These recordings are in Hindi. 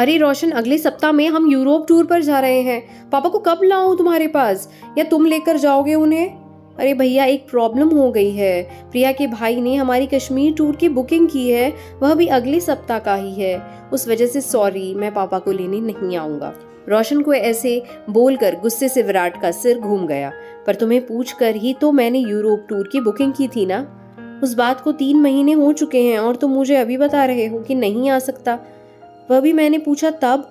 अरे रोशन, अगले सप्ताह में हम यूरोप टूर पर जा रहे हैं। पापा को कब लाऊं तुम्हारे पास, या तुम लेकर जाओगे उन्हें? अरे भैया, एक प्रॉब्लम हो गई है। प्रिया के भाई ने हमारी कश्मीर टूर की बुकिंग की है, वह भी अगले सप्ताह का ही है। उस वजह से सॉरी, मैं पापा को लेने नहीं आऊंगा। रोशन को ऐसे बोलकर गुस्से से विराट का सिर घूम गया। पर तुम्हें पूछकर ही तो मैंने यूरोप टूर की बुकिंग की थी ना। उस बात को 3 महीने हो चुके हैं और तुम मुझे अभी बता रहे हो कि नहीं आ सकता। वह भी मैंने पूछा तब।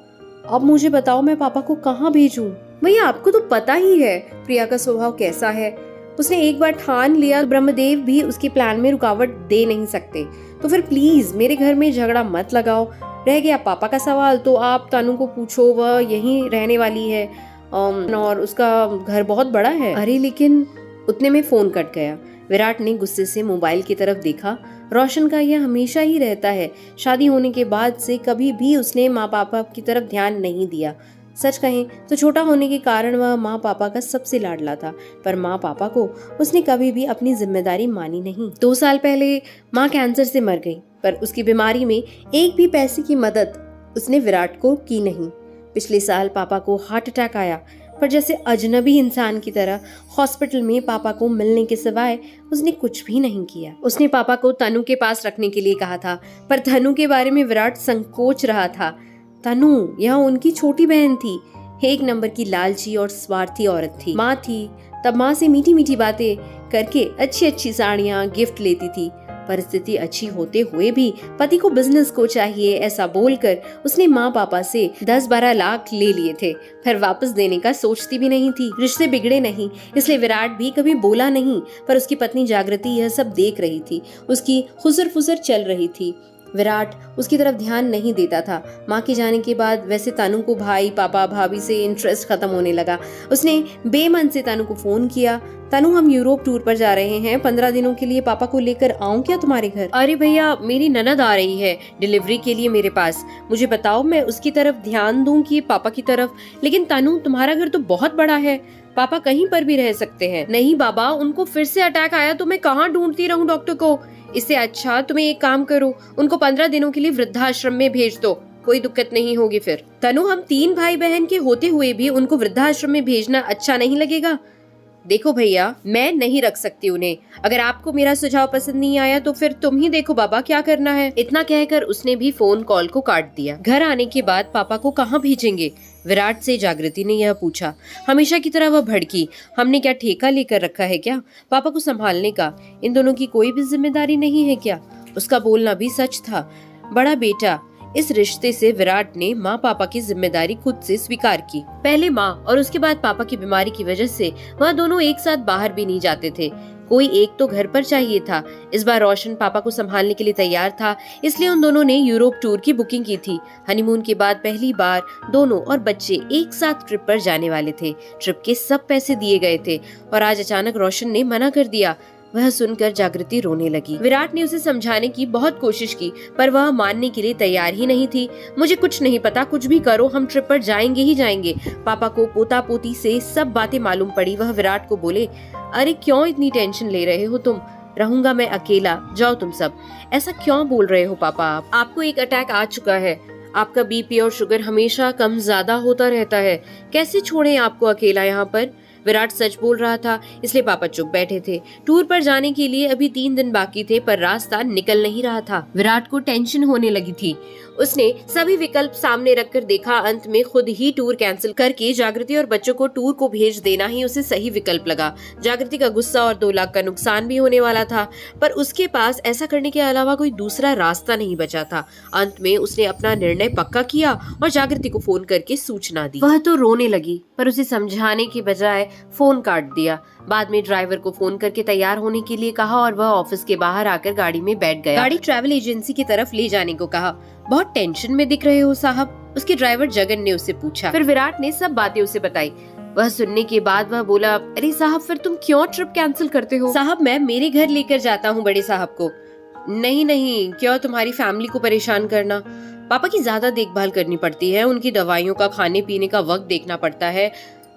अब मुझे बताओ, मैं पापा को कहाँ भेजूं? भैया, आपको तो पता ही है प्रिया का स्वभाव कैसा है। उसने एक बार ठान लिया, ब्रह्मदेव भी उसके प्लान में रुकावट दे नहीं सकते। तो फिर प्लीज मेरे घर में झगड़ा मत लगाओ। रह गया पापा का सवाल, तो आप तानू को पूछो, वह यहीं रहने वाली है और उसका घर बहुत बड़ा है। अरे लेकिन उतने में फोन कट गया। विराट ने गुस्से से मोबाइल की तरफ देखा। रोशन का यह हमेशा ही रहता है। शादी होने के बाद से कभी भी उसने माँ पापा की तरफ ध्यान नहीं दिया। सच कहें तो छोटा होने के कारण वह माँ पापा का सबसे लाडला था, पर माँ पापा को उसने कभी भी अपनी जिम्मेदारी मानी नहीं। 2 साल पहले माँ कैंसर से मर गई, पर उसकी बीमारी में एक भी पैसे की मदद उसने विराट को की नहीं। पिछले साल पापा को हार्ट अटैक आया, पर जैसे अजनबी इंसान की तरह हॉस्पिटल में पापा को मिलने के सिवाय उसने कुछ भी नहीं किया। उसने पापा को तनु के पास रखने के लिए कहा था, पर तनु के बारे में विराट संकोच रहा था। तनु यह उनकी छोटी बहन थी, एक नंबर की लालची और स्वार्थी औरत थी। माँ थी तब माँ से मीठी मीठी बातें करके अच्छी अच्छी साड़ियाँ गिफ्ट लेती थी। परिस्थिति अच्छी होते हुए भी पति को बिजनेस को चाहिए, ऐसा बोलकर उसने माँ पापा से 10-12 लाख ले लिए थे, फिर वापस देने का सोचती भी नहीं थी। रिश्ते बिगड़े नहीं, इसलिए विराट भी कभी बोला नहीं, पर उसकी पत्नी जागृति यह सब देख रही थी। उसकी खुसर फुसर चल रही थी। विराट उसकी तरफ ध्यान नहीं देता था। माँ के जाने के बाद वैसे तनु को भाई पापा भाभी से इंटरेस्ट खत्म होने लगा। उसने बेमन से तनु को फोन किया, तनु हम यूरोप टूर पर जा रहे हैं, 15 दिनों के लिए पापा को लेकर आऊं क्या तुम्हारे घर? अरे भैया, मेरी ननद आ रही है डिलीवरी के लिए मेरे पास। मुझे बताओ, मैं उसकी तरफ ध्यान दूं कि पापा की तरफ? लेकिन तनु, तुम्हारा घर तो बहुत बड़ा है, पापा कहीं पर भी रह सकते हैं। नहीं बाबा, उनको फिर से अटैक आया तो मैं कहाँ ढूंढती रहूं डॉक्टर को। इससे अच्छा तुम्हें एक काम करो, उनको 15 दिनों के लिए वृद्धाश्रम में भेज दो, कोई दिक्कत नहीं होगी फिर। तनु, हम 3 भाई बहन के होते हुए भी उनको वृद्धाश्रम में भेजना अच्छा नहीं लगेगा। देखो भैया, मैं नहीं रख सकती उन्हें। अगर आपको मेरा सुझाव पसंद नहीं आया तो फिर तुम ही देखो बाबा क्या करना है। इतना कहकर उसने भी फोन कॉल को काट दिया। घर आने के बाद पापा को कहाँ भेजेंगे? विराट से जागृति ने यह पूछा। हमेशा की तरह वह भड़की। हमने क्या ठेका लेकर रखा है क्या पापा को संभालने का? इन दोनों की कोई भी जिम्मेदारी नहीं है क्या? उसका बोलना भी सच था। बड़ा बेटा, इस रिश्ते से विराट ने माँ पापा की जिम्मेदारी खुद से स्वीकार की। पहले माँ और उसके बाद पापा की बीमारी की वजह से वह दोनों एक साथ बाहर भी नहीं जाते थे। कोई एक तो घर पर चाहिए था। इस बार रोशन पापा को संभालने के लिए तैयार था, इसलिए उन दोनों ने यूरोप टूर की बुकिंग की थी। हनीमून के बाद पहली बार दोनों और बच्चे एक साथ ट्रिप पर जाने वाले थे। ट्रिप के सब पैसे दिए गए थे और आज अचानक रोशन ने मना कर दिया। वह सुनकर जागृति रोने लगी। विराट ने उसे समझाने की बहुत कोशिश की, पर वह मानने के लिए तैयार ही नहीं थी। मुझे कुछ नहीं पता, कुछ भी करो, हम ट्रिप पर जाएंगे ही जाएंगे। पापा को पोता पोती से सब बातें मालूम पड़ी। वह विराट को बोले, अरे क्यों इतनी टेंशन ले रहे हो तुम? रहूंगा मैं अकेला, जाओ तुम सब। ऐसा क्यों बोल रहे हो पापा? आपको एक अटैक आ चुका है, आपका बीपी और शुगर हमेशा कम ज्यादा होता रहता है, कैसे छोड़ें आपको अकेला यहाँ पर? विराट सच बोल रहा था, इसलिए पापा चुप बैठे थे। टूर पर जाने के लिए अभी 3 दिन बाकी थे, पर रास्ता निकल नहीं रहा था। विराट को टेंशन होने लगी थी। उसने सभी विकल्प सामने रखकर देखा। अंत में खुद ही टूर कैंसिल करके जागृति और बच्चों को टूर को भेज देना ही उसे सही विकल्प लगा। जागृति का गुस्सा और 2 लाख का नुकसान भी होने वाला था, पर उसके पास ऐसा करने के अलावा कोई दूसरा रास्ता नहीं बचा था। अंत में उसने अपना निर्णय पक्का किया और जागृति को फोन करके सूचना दी। वह तो रोने लगी, पर उसे समझाने के बजाय फोन काट दिया। बाद में ड्राइवर को फोन करके तैयार होने के लिए कहा और वह ऑफिस के बाहर आकर गाड़ी में बैठ गया। गाड़ी ट्रैवल एजेंसी की तरफ ले जाने को कहा। बहुत टेंशन में दिख रहे हो साहब, उसके ड्राइवर जगन ने उससे पूछा। फिर विराट ने सब बातें उसे बताई। वह सुनने के बाद वह बोला, अरे साहब, फिर तुम क्यों ट्रिप कैंसिल करते हो? साहब, मैं मेरे घर लेकर जाता हूँ बड़े साहब को। नहीं नहीं, क्यों तुम्हारी फैमिली को परेशान करना? पापा की ज्यादा देखभाल करनी पड़ती है, उनकी दवाइयों का, खाने पीने का वक्त देखना पड़ता है।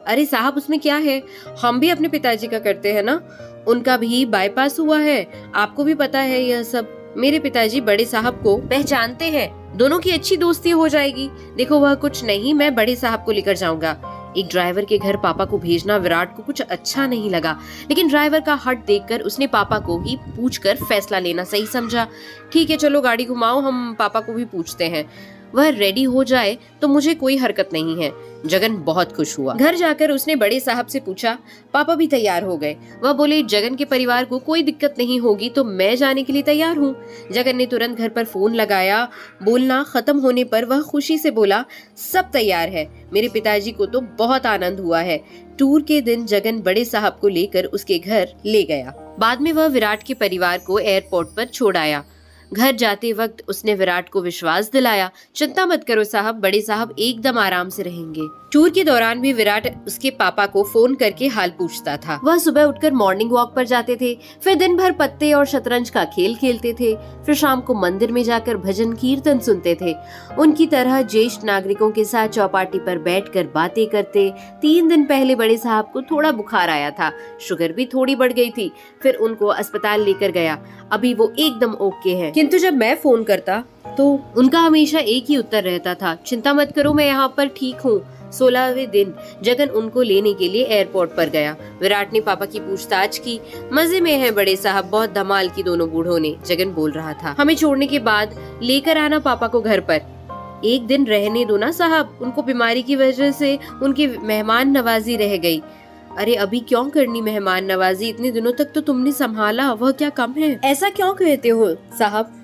अरे साहब, उसमें क्या है, हम भी अपने पिताजी का करते हैं ना, उनका भी बाईपास हुआ है, आपको भी पता है यह सब। मेरे पिताजी बड़े साहब को पहचानते हैं, दोनों की अच्छी दोस्ती हो जाएगी। देखो वह कुछ नहीं, मैं बड़े साहब को लेकर जाऊंगा। एक ड्राइवर के घर पापा को भेजना विराट को कुछ अच्छा नहीं लगा, लेकिन ड्राइवर का हट देखकर उसने पापा को ही पूछकर फैसला लेना सही समझा। ठीक है चलो गाड़ी घुमाओ, हम पापा को भी पूछते हैं, वह रेडी हो जाए तो मुझे कोई हरकत नहीं है। जगन बहुत खुश हुआ। घर जाकर उसने बड़े साहब से पूछा, पापा भी तैयार हो गए। वह बोले जगन के परिवार को कोई दिक्कत नहीं होगी तो मैं जाने के लिए तैयार हूँ। जगन ने तुरंत घर पर फोन लगाया। बोलना खत्म होने पर वह खुशी से बोला, सब तैयार है। मेरे पिताजी को तो बहुत आनंद हुआ है। टूर के दिन जगन बड़े साहब को लेकर उसके घर ले गया। बाद में वह विराट के परिवार को एयरपोर्ट पर छोड़ आया। घर जाते वक्त उसने विराट को विश्वास दिलाया, चिंता मत करो साहब, बड़े साहब एकदम आराम से रहेंगे। टूर के दौरान भी विराट उसके पापा को फोन करके हाल पूछता था। वह सुबह उठकर मॉर्निंग वॉक पर जाते थे, फिर दिन भर पत्ते और शतरंज का खेल खेलते थे, फिर शाम को मंदिर में जाकर भजन कीर्तन सुनते थे। उनकी तरह ज्येष्ठ नागरिकों के साथ चौपाटी पर बैठकर बातें करते। 3 दिन पहले बड़े साहब को थोड़ा बुखार आया था, शुगर भी थोड़ी बढ़ गई थी, फिर उनको अस्पताल लेकर गया। अभी वो एकदम ओके है, किंतु जब मैं फोन करता तो उनका हमेशा एक ही उत्तर रहता था, चिंता मत करो मैं यहाँ पर ठीक हूँ। 16वें दिन जगन उनको लेने के लिए एयरपोर्ट पर गया। विराट ने पापा की पूछताछ की। मजे में है बड़े साहब, बहुत धमाल की दोनों बूढ़ों ने, जगन बोल रहा था। हमें छोड़ने के बाद लेकर आना पापा को घर पर, एक दिन रहने दो ना साहब, उनको बीमारी की वजह से उनकी मेहमान नवाजी रह गई। अरे अभी क्यों करनी मेहमान नवाजी, इतने दिनों तक तो तुमने संभाला, वह क्या कम है? ऐसा क्यों कहते हो साहब,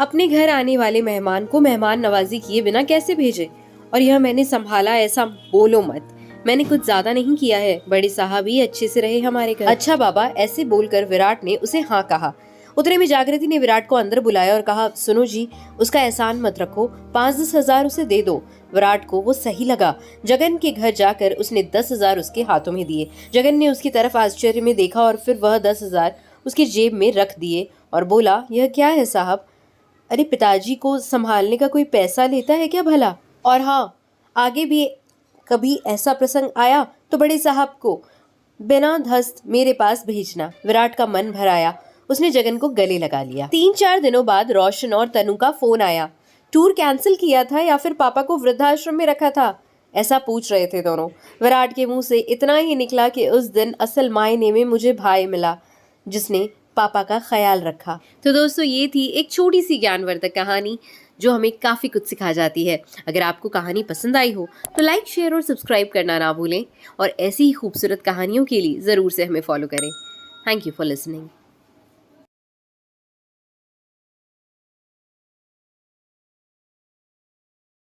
अपने घर आने वाले मेहमान को मेहमान नवाजी किए बिना कैसे भेजे? और यह मैंने संभाला, ऐसा बोलो मत, मैंने कुछ ज्यादा नहीं किया है, बड़े साहब ही अच्छे से रहे हमारे घर। अच्छा बाबा, ऐसे बोलकर विराट ने उसे हाँ कहा। उतने में जागृति ने विराट को अंदर बुलाया और कहा, सुनो जी, उसका एहसान मत रखो, 5-10 हजार उसे दे दो। विराट को वो सही लगा। जगन के घर जाकर उसने 10 हजार उसके हाथों में दिए। जगन ने उसकी तरफ आश्चर्य में देखा और फिर वह 10 हजार उसकी जेब में रख दिए और बोला, यह क्या है साहब? अरे पिताजी को संभालने का कोई पैसा लेता है क्या भला? और हाँ, आगे भी कभी ऐसा प्रसंग आया तो बड़े साहब को बिना धस्त मेरे पास भेजना। विराट का मन भर आया, उसने जगन को गले लगा लिया। 3-4 दिनों बाद रोशन और तनु का फोन आया। टूर कैंसिल किया था या फिर पापा को वृद्धाश्रम में रखा था, ऐसा पूछ रहे थे दोनों। विराट के मुंह से इतना ही निकला कि उस दिन असल मायने में मुझे भाई मिला जिसने पापा का ख्याल रखा। तो दोस्तों, ये थी एक छोटी सी ज्ञानवर्धक कहानी जो हमें काफ़ी कुछ सिखा जाती है। अगर आपको कहानी पसंद आई हो तो लाइक, शेयर और सब्सक्राइब करना ना भूलें और ऐसी ही खूबसूरत कहानियों के लिए ज़रूर से हमें फॉलो करें। Thank you for listening.